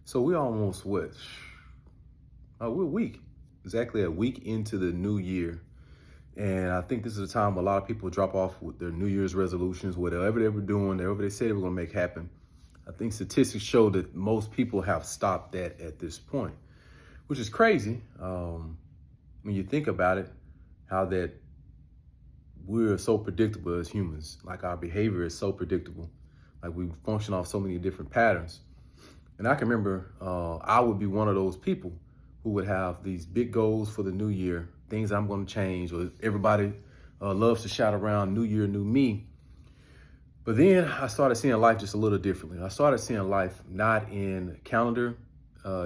So we're almost what? We're a week, exactly a week into the new year. And I think this is a time a lot of people drop off with their New Year's resolutions, whatever they were doing, whatever they said they were going to make happen. I think statistics show that most people have stopped that at this point, which is crazy. When you think about it, how that we're so predictable as humans, like our behavior is so predictable, like we function off so many different patterns. And I can remember I would be one of those people who would have these big goals for the new year, things I'm going to change, or everybody loves to shout around New Year, New Me. But then I started seeing life just a little differently. I started seeing life not in calendar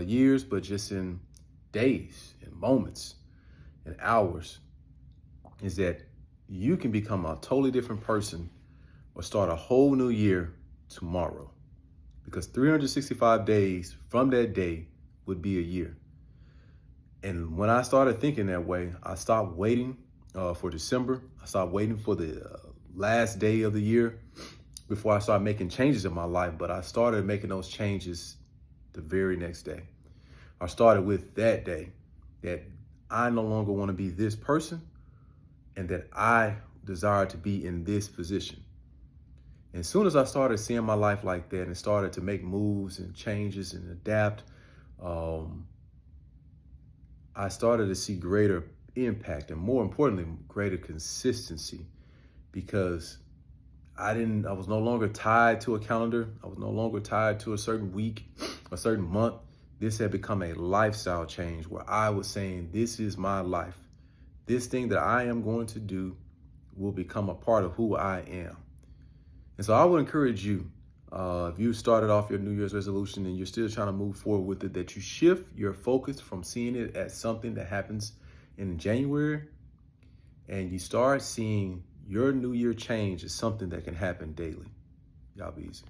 years, but just in days and moments and hours. Is that you can become a totally different person or start a whole new year tomorrow. Because 365 days from that day would be a year. And when I started thinking that way, I stopped waiting for December. I stopped waiting for the last day of the year before I started making changes in my life. But I started making those changes the very next day. I started with that day that I no longer want to be this person and that I desire to be in this position. And as soon as I started seeing my life like that and started to make moves and changes and adapt, I started to see greater impact and, more importantly, greater consistency, because I was no longer tied to a calendar. I was no longer tied to a certain week, a certain month. This had become a lifestyle change where I was saying, this is my life. This thing that I am going to do will become a part of who I am. And so I would encourage you, if you started off your New Year's resolution and you're still trying to move forward with it, that you shift your focus from seeing it as something that happens in January, and you start seeing your New Year change as something that can happen daily. Y'all be easy.